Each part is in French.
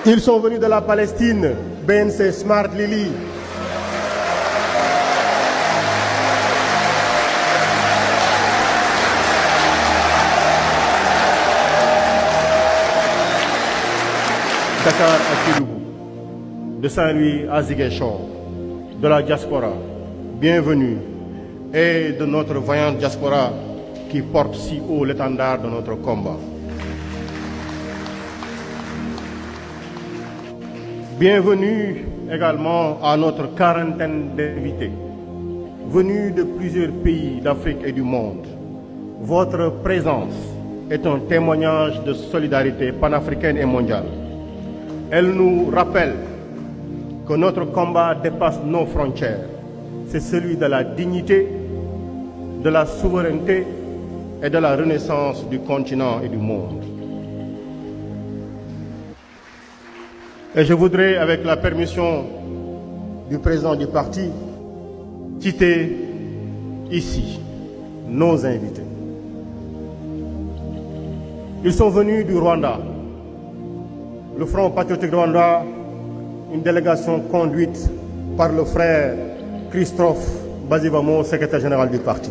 Ils sont venus de la Palestine, BNC Smart Lily. Dakar à Kédougou, de Saint-Louis à Ziguinchor, de la diaspora, bienvenue, et de notre vaillante diaspora qui porte si haut l'étendard de notre combat. Bienvenue également à notre quarantaine d'invités, venus de plusieurs pays d'Afrique et du monde. Votre présence est un témoignage de solidarité panafricaine et mondiale. Elle nous rappelle que notre combat dépasse nos frontières. C'est celui de la dignité, de la souveraineté et de la renaissance du continent et du monde. Et je voudrais, avec la permission du président du parti, citer ici nos invités. Ils sont venus du Rwanda. Le Front patriotique Rwanda, une délégation conduite par le frère Christophe Bazivamo, secrétaire général du parti.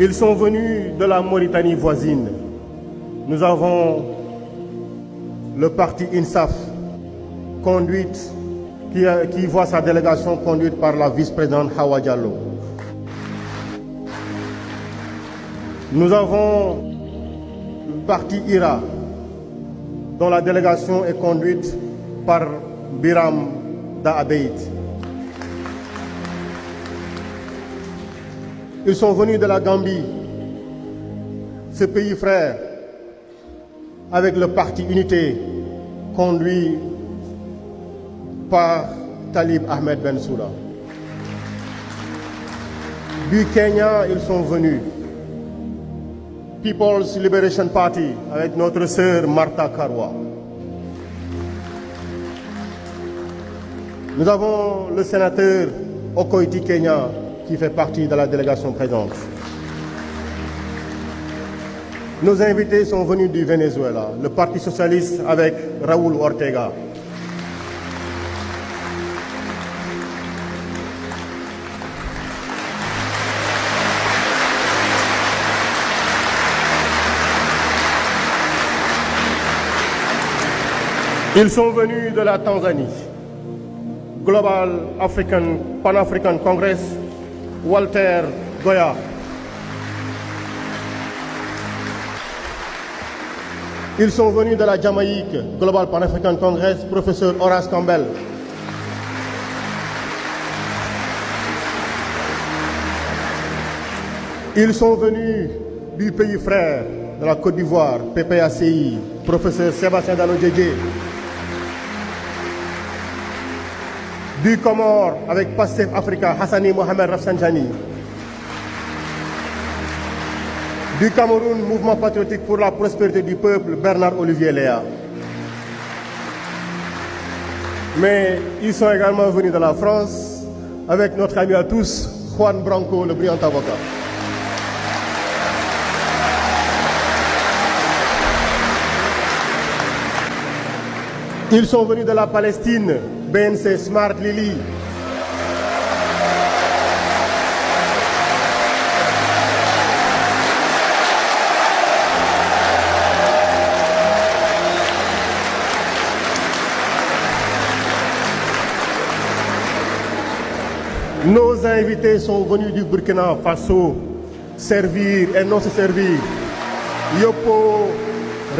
Ils sont venus de la Mauritanie voisine. Nous avons le parti INSAF, qui voit sa délégation conduite par la vice-présidente Hawa Diallo. Nous avons le parti IRA, dont la délégation est conduite par Biram Da'Abeit. Ils sont venus de la Gambie, ce pays frère, avec le parti Unité, conduit par Talib Ahmed Bensouda. Du Kenya, ils sont venus. People's Liberation Party, avec notre sœur Martha Karwa. Nous avons le sénateur Okoiti Kenya, qui fait partie de la délégation présente. Nos invités sont venus du Venezuela, le Parti socialiste avec Raúl Ortega. Ils sont venus de la Tanzanie, Global Pan-African Congress, Walter Goya. Ils sont venus de la Jamaïque, Global Pan-African Congress, professeur Horace Campbell. Ils sont venus du pays frère de la Côte d'Ivoire, PPACI, professeur Sébastien Dano-Djedje. Du Comore, avec PASTEF Africa, Hassani Mohamed Rafsanjani. Du Cameroun, Mouvement patriotique pour la prospérité du peuple, Bernard Olivier Léa. Mais ils sont également venus de la France, avec notre ami à tous, Juan Branco, le brillant avocat. Ils sont venus de la Palestine, BNC Smart Lily. Nos invités sont venus du Burkina Faso, servir et non se servir. Yopo,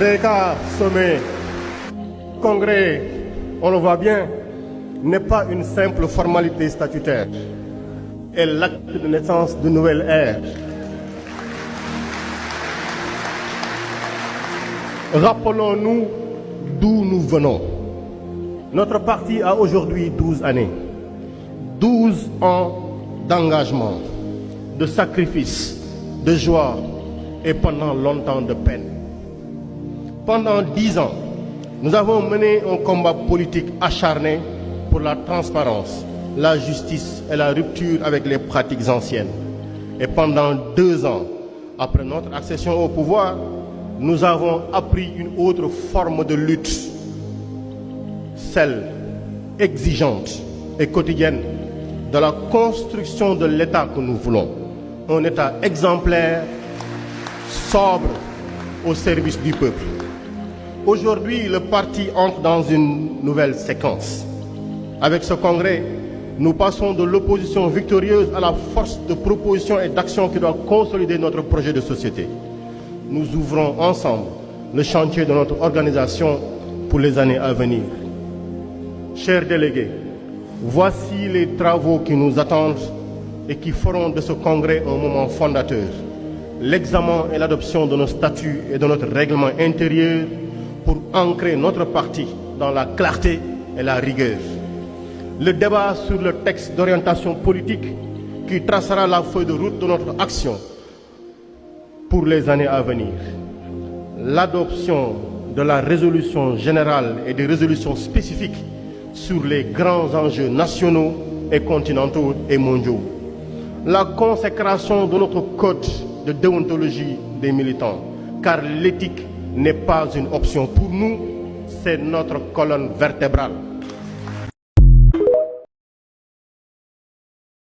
Reka, Sommet. Congrès, on le voit bien, n'est pas une simple formalité statutaire. est l'acte de naissance d'une nouvelle ère. Rappelons-nous d'où nous venons. Notre parti a aujourd'hui 12 années. 12 ans d'engagement, de sacrifice, de joie et pendant longtemps de peine. Pendant 10 ans, nous avons mené un combat politique acharné pour la transparence, la justice et la rupture avec les pratiques anciennes. Et pendant 2 ans, après notre accession au pouvoir, nous avons appris une autre forme de lutte, celle exigeante et quotidienne de la construction de l'État que nous voulons. Un État exemplaire, sobre, au service du peuple. Aujourd'hui, le parti entre dans une nouvelle séquence. Avec ce congrès, nous passons de l'opposition victorieuse à la force de proposition et d'action qui doit consolider notre projet de société. Nous ouvrons ensemble le chantier de notre organisation pour les années à venir. Chers délégués, voici les travaux qui nous attendent et qui feront de ce congrès un moment fondateur. L'examen et l'adoption de nos statuts et de notre règlement intérieur pour ancrer notre parti dans la clarté et la rigueur. Le débat sur le texte d'orientation politique qui tracera la feuille de route de notre action pour les années à venir. L'adoption de la résolution générale et des résolutions spécifiques sur les grands enjeux nationaux et continentaux et mondiaux. La consécration de notre code de déontologie des militants, car l'éthique n'est pas une option pour nous, c'est notre colonne vertébrale.